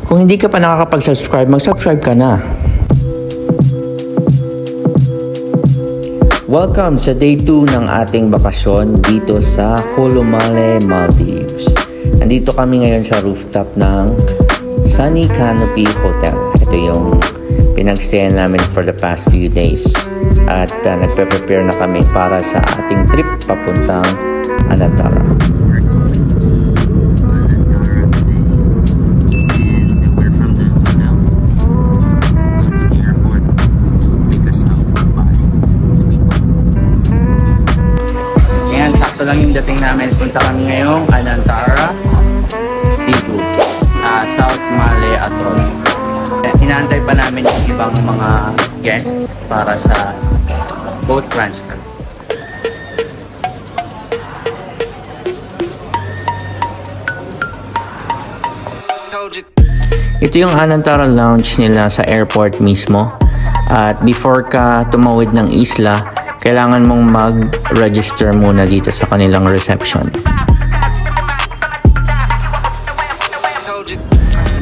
Kung hindi ka pa nakakapag-subscribe, mag-subscribe ka na. Welcome sa day 2 ng ating bakasyon dito sa Holomale, Maldives. Nandito kami ngayon sa rooftop ng Sunny Canopy Hotel. Ito yung pinag-stayan namin for the past few days. At nagpe-prepare na kami para sa ating trip papuntang Anantara. Lang yung dating namin, punta kami ngayong Anantara dito sa South Malé Atoll. Inaantay pa namin yung ibang mga guests para sa boat transfer. Ito yung Anantara Lounge nila sa airport mismo, at before ka tumawid ng isla, kailangan mong mag-register muna dito sa kanilang reception.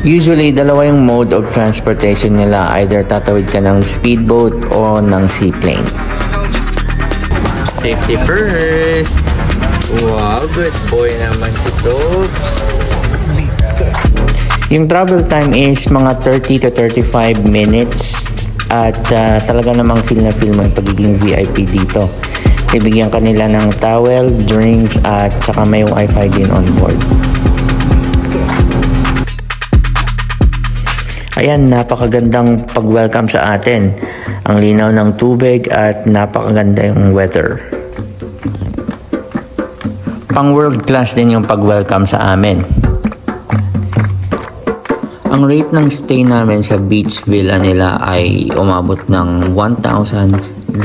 Usually, dalawa yung mode of transportation nila. Either tatawid ka ng speedboat o ng seaplane. Safety first! Wow, good boy naman si Tobes. Yung travel time is mga 30 to 35 minutes. At talaga namang feel na feel mo yung pagiging VIP dito. Ibigyan kanila ng towel, drinks, at saka may wifi din on board. Ayan, napakagandang pag-welcome sa atin. Ang linaw ng tubig at napakaganda yung weather. Pang world class din yung pag-welcome sa amin. Ang rate ng stay namin sa beach villa nila ay umabot ng $1,000.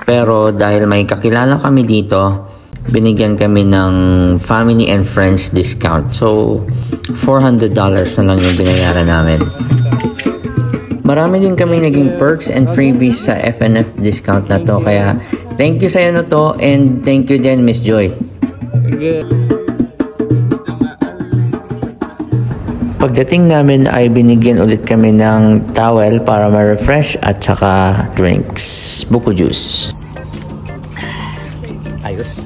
Pero dahil may kakilala kami dito, binigyan kami ng family and friends discount. So, $400 na lang yung binayaran namin. Marami din kami naging perks and freebies sa FNF discount na to. Kaya, thank you sa'yo na to, and thank you din, Miss Joy. Pagdating namin ay binigyan ulit kami ng towel para ma-refresh at saka drinks. Buko juice. Ayos.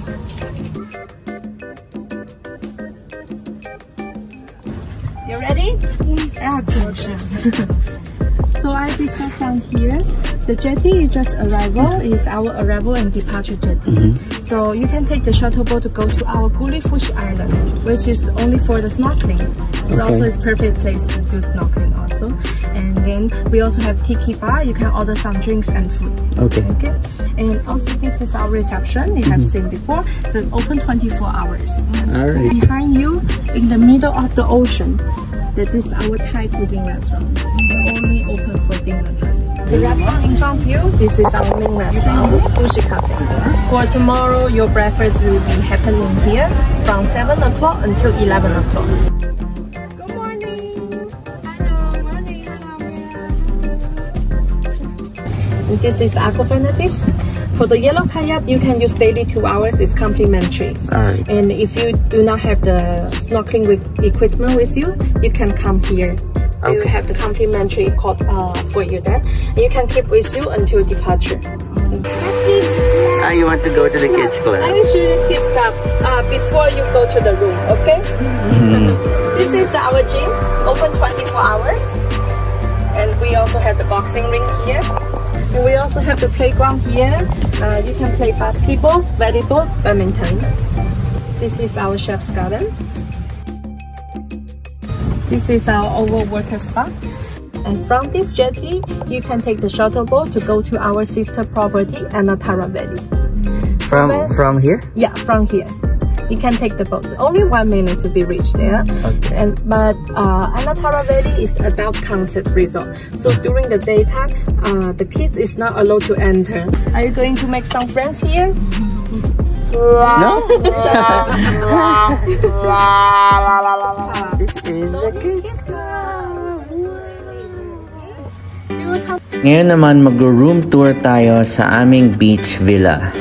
You ready? Yes. So I discussed down here. The jetty is just arrival, is our arrival and departure jetty. So you can take the shuttle boat to go to our Gulifush Island, which is only for the snorkeling. It's also a perfect place to do snorkeling also. And then we also have tiki bar. You can order some drinks and food. Okay. And also this is our reception. You have seen before. So it's open 24 hours. All right. Behind you, in the middle of the ocean, that is our Thai cuisine restaurant. Only open for dinner time. The restaurant in front of you, this is our main restaurant, Fushi Cafe. For tomorrow, your breakfast will be happening here from 7 o'clock until 11 o'clock. Good morning! Hello, morning! This is Aquafanatis. For the yellow kayak, you can use daily 2 hours. It's complimentary. Right. And if you do not have the snorkeling equipment with you, you can come here. You have the complimentary code for you then. And you can keep with you until departure. You want to go to the kids club? I will show you the kids club before you go to the room, okay? This is our gym, open 24 hours. And we also have the boxing ring here. And we also have the playground here. You can play basketball, volleyball, badminton. This is our chef's garden. This is our oval water spa. And from this jetty, you can take the shuttle boat to go to our sister property, Anantara Valley. From here? Yeah, from here. You can take the boat. Only 1 minute to be reached there. Okay. But Anantara Valley is adult concept resort. So during the daytime, the kids is not allowed to enter. Are you going to make some friends here? No. This is the kids club. Ngayon naman mag-room tour tayo sa aming beach villa.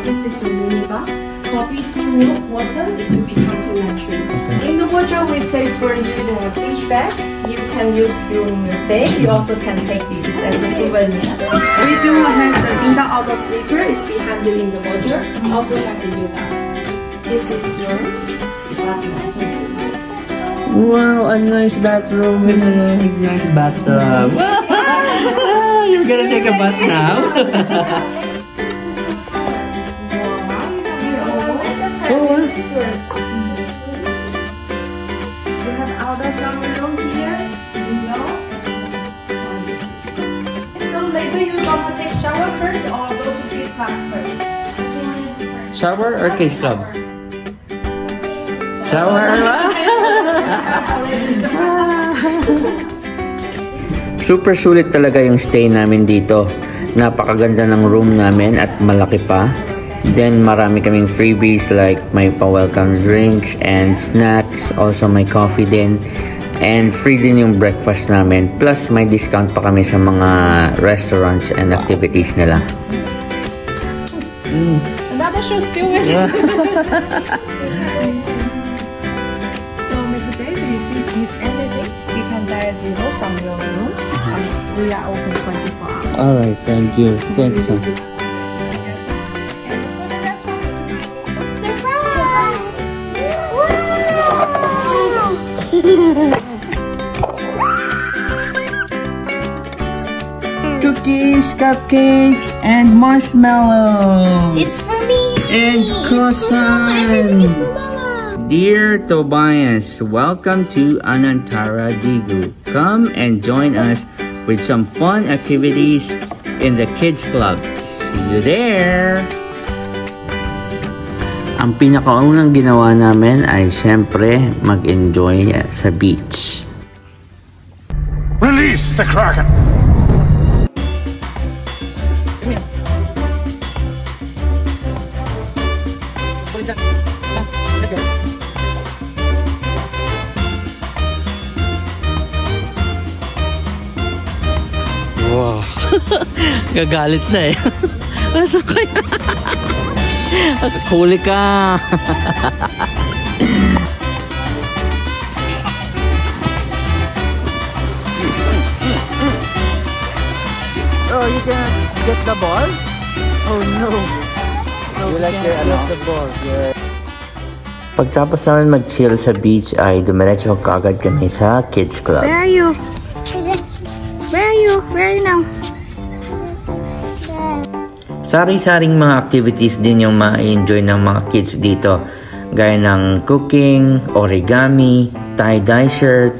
This is your minibar. Coffee, tea, milk, water. This will be complimentary. In the water, we place for you the beach bag. You can use during your stay. You also can take this as a souvenir. We do have the indoor outdoor sleeper. It's behind you in the water. Also have the yoga. This is yours. Wow, a nice bathroom with a nice bathtub. You're gonna take a bath now? This is yours. You have outdoor shower room here. So later you gonna take shower first or go to this part first? Shower or kids club? Shower. Super sulit talaga yung stay namin dito. Napakaganda ng room namin at malaki pa. Then marami kaming freebies like may pa-welcome drinks and snacks. Also may coffee din. And free din yung breakfast namin. Plus may discount pa kami sa mga restaurants and activities nila. Another show still with you. So Mr. Daisy, if you need anything, you can dial 0 from your room. We are open 24 hours. Alright, thank you. Thanks. Cookies, cupcakes, and marshmallows. It's for me. And croissant. Everything is for Mama. Dear Tobias, welcome to Anantara Digu. Come and join us with some fun activities in the kids club. See you there. Ang pinakaunang ginawa namin ay siyempre mag-enjoy sa beach. Release the Kraken! Wow. Gagalit na eh. Asa ko yan? Huli ka. Oh, you cannot get the ball? Oh no. You like the ball. Yeah. Pagtapos namin mag-chill sa beach ay dumiretso kaagad kami sa kids club. Where are you? Where are you? Where are you now? Sari-saring mga activities din yung ma-enjoy ng mga kids dito. Gaya ng cooking, origami, tie-dye shirt,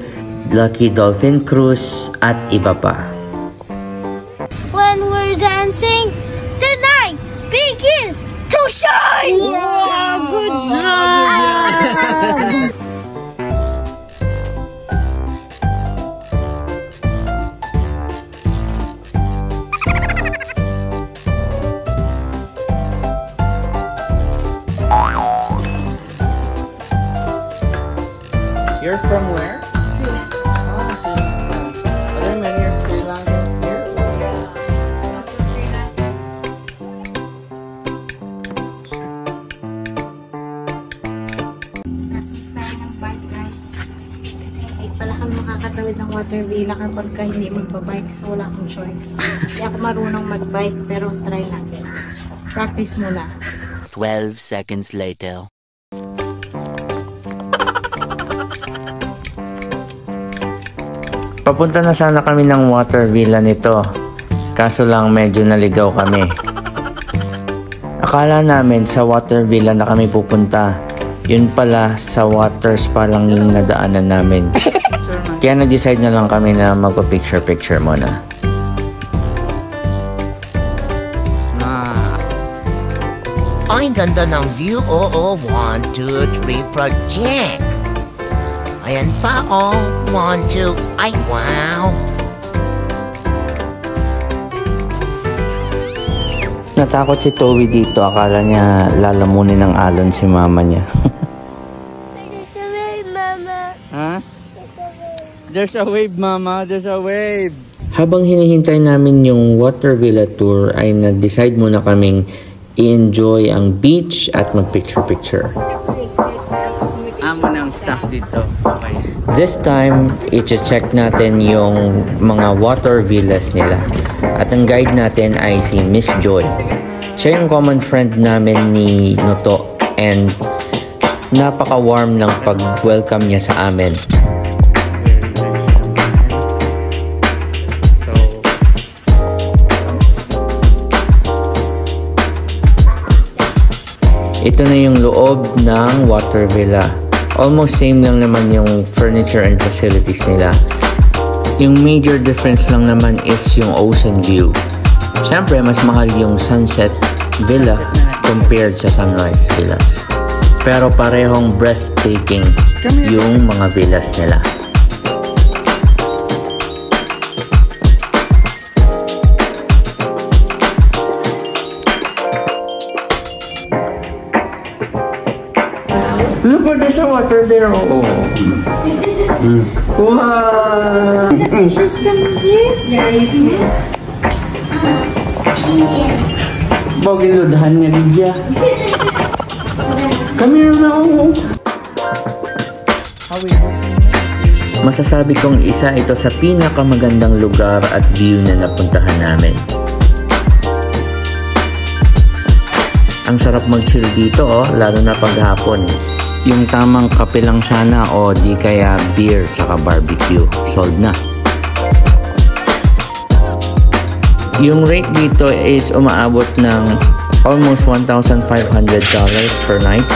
Lucky Dolphin Cruise, at iba pa. When we're dancing, the night begins to shine! Wow! Good job! You're from where? Sri Lanka. Oh, Sri Lanka. Are there many Sri Lankans here? Practice tayo ng bike, guys. Kasi hindi pala kami makakatawid ng water villa kapag hindi magbabike. So wala akong choice. Hindi ako marunong magbike, pero try natin. Practice muna. 12 seconds later. Papunta na sana kami ng water villa nito. Kaso lang medyo naligaw kami. Akala namin sa water villa na kami pupunta. Yun pala sa water spa lang yung nadaanan namin. Kaya na-decide na lang kami na magpa-picture-picture muna. Ay, ganda ng view. Oo, 1, 2, 3 project. Ayan pa, oh. 1, 2. Ay, wow. Natakot si Toby dito. Akala niya lalamunin ng alon si mama niya. There's a wave, Mama. Huh? There's a wave, mama. There's a wave. Habang hinihintay namin yung water villa tour, ay na-decide muna kaming i-enjoy ang beach at mag-picture-picture. Amo ng staff dito. Okay. This time, i-check natin yung mga water villas nila. At ang guide natin ay si Miss Joy. Siya yung common friend namin ni Noto and napaka-warm ng pag-welcome niya sa amin. Ito na yung loob ng water villa. Almost same lang naman yung furniture and facilities nila. Yung major difference lang naman is yung ocean view. Siyempre, mas mahal yung sunset villa compared sa sunrise villas. Pero parehong breathtaking yung mga villas nila. Look at this water there. Oh. Wow. She's from here? Yeah. Bogin ludahan niya din siya. Come here now. Masasabi kong isa ito sa pinakamagandang lugar at view na napuntahan namin. Ang sarap mag-chill dito, lalo na paghapon. Yung tamang kape lang sana o di kaya beer tsaka barbecue. Sold na. Yung rate dito is umaabot ng almost $1,500 per night.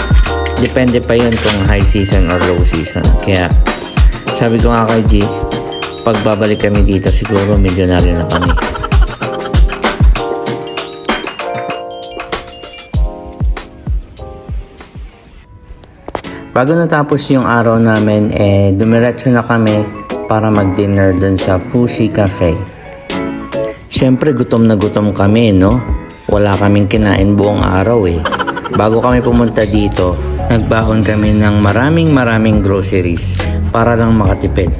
Depende pa yun kung high season or low season. Kaya sabi ko nga kay G, pag babalik kami dito siguro milyonaryo na kami. Bago natapos yung araw namin, dumiretso na kami para mag-dinner dun sa Fushi Cafe. Siyempre, gutom na gutom kami, no? Wala kaming kinain buong araw eh. Bago kami pumunta dito, nagbaon kami ng maraming groceries para lang makatipid.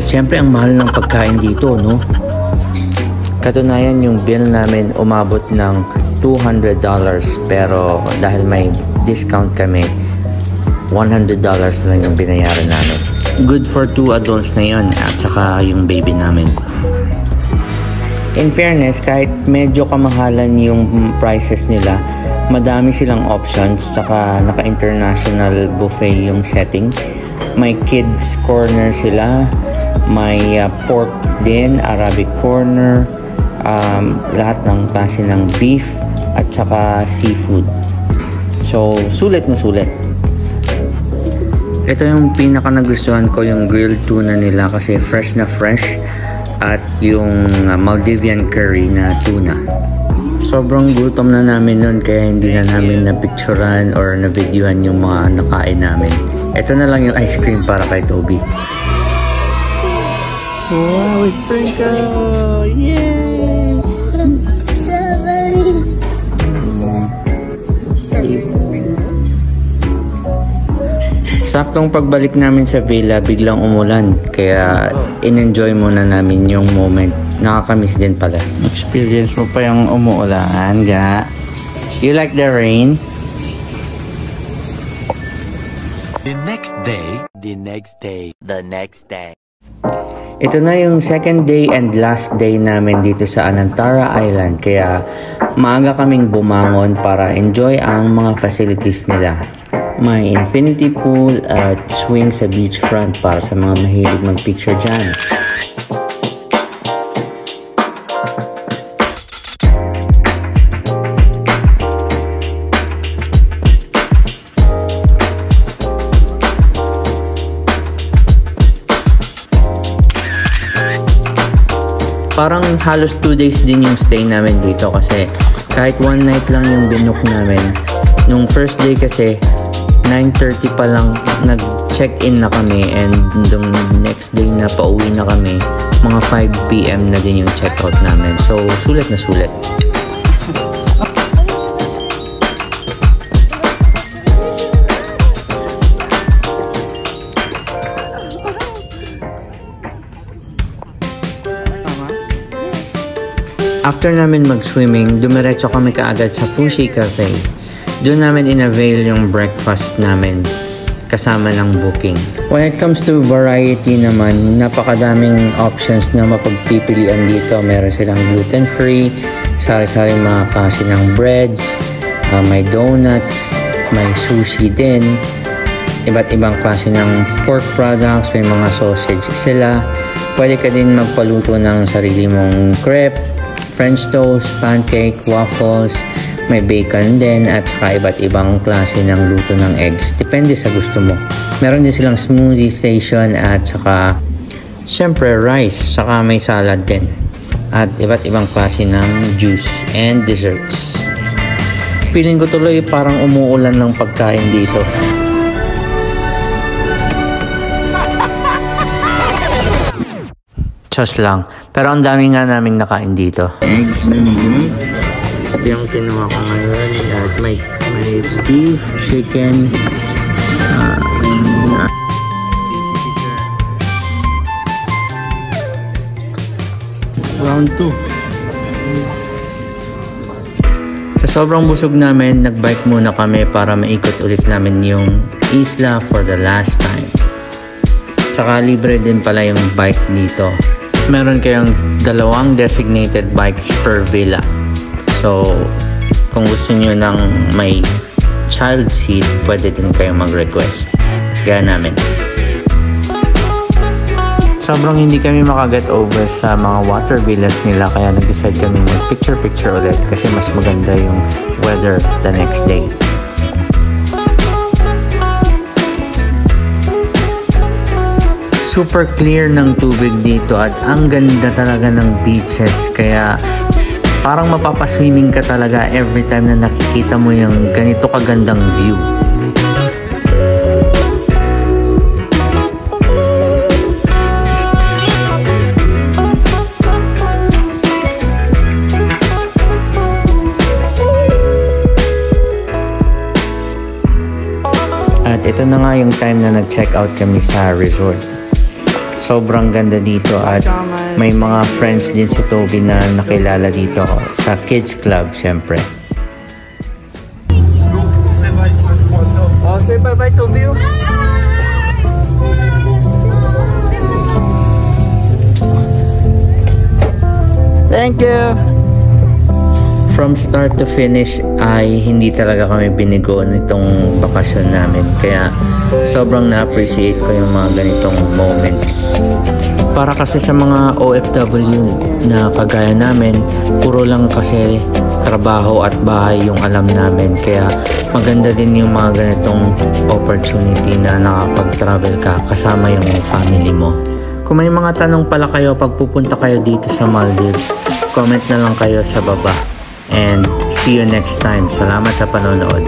Siyempre, ang mahal ng pagkain dito, no? Katunayan, yung bill namin umabot ng $200 pero dahil may discount kami, $100 lang yung binayaran namin. Good for 2 adults na yun at saka yung baby namin. In fairness, kahit medyo kamahalan yung prices nila, madami silang options saka naka-international buffet yung setting. May kids corner sila, may pork din, Arabic corner, lahat ng klase ng beef at saka seafood. So, sulit na sulit. Ito yung pinaka nagustuhan ko, yung grilled tuna nila kasi fresh na fresh at yung Maldivian curry na tuna. Sobrang gutom na namin nun kaya hindi na namin napicturan or na-videohan yung mga nakain namin. Ito na lang yung ice cream para kay Toby. Wow, sprinkle! Yay! Saktong pagbalik namin sa villa, biglang umulan. Kaya in-enjoy muna namin yung moment. Nakakamiss din pala. Experience mo pa yung umuulan, ga? You like the rain? The next day. Ito na yung second day and last day namin dito sa Anantara Island. Kaya maaga kaming bumangon para enjoy ang mga facilities nila. May infinity pool at swing sa beachfront para sa mga mahilig mag-picture dyan. Parang halos 2 days din yung stay namin dito kasi kahit 1 night lang yung binook namin. Nung first day kasi 9:30 pa lang nag-check-in na kami and nung next day na pauwi na kami, mga 5 PM na din yung check-out namin. So, sulit na sulit. After namin mag-swimming, dumiretso kami kaagad sa Fushi Cafe. Doon namin in-avail yung breakfast namin. kasama ng booking. When it comes to variety naman, napakadaming options na mapagpipilian dito. Meron silang gluten-free, sari-saring mga klase ng breads, may donuts, may sushi din, iba't ibang klase ng pork products, may mga sausage sila. Pwede ka din magpaluto ng sarili mong crepe, French toast, pancake, waffles, may bacon din, at saka iba't ibang klase ng luto ng eggs. Depende sa gusto mo. Meron din silang smoothie station at saka syempre rice, saka may salad din. At iba't ibang klase ng juice and desserts. Feeling ko tuloy parang umuulan ng pagkain dito. Just lang. Pero ang dami nga naming nakain dito. Eggs, yung kinuha ko ngayon. At may beef, chicken, round 2. Sa sobrang busog namin, nagbike muna kami para maikot ulit namin yung isla for the last time. Tsaka libre din pala yung bike dito. Meron kayong 2 designated bikes per villa. So, kung gusto nyo ng may child seat, pwede din kayong mag-request. Gaya namin. Sobrang hindi kami makaget over sa mga water villas nila, kaya nag-decide kami mag-picture-picture ulit kasi mas maganda yung weather the next day. Super clear ng tubig dito at ang ganda talaga ng beaches, kaya parang mapapaswimming ka talaga every time na nakikita mo yung ganito kagandang view. At ito na nga yung time na nag-check out kami sa resort. Sobrang ganda dito at may mga friends din si Toby na nakilala dito sa kids club syempre. Say bye-bye Toby. Thank you. From start to finish ay hindi talaga kami binigo nitong bakasyon namin, kaya sobrang na-appreciate ko yung mga ganitong moments. Para kasi sa mga OFW na kagaya namin, puro lang kasi trabaho at bahay yung alam namin, kaya maganda din yung mga ganitong opportunity na nakapag-travel ka kasama yung family mo. Kung may mga tanong pala kayo pag pupunta kayo dito sa Maldives, comment na lang kayo sa baba. And see you next time. Salamat sa panonood.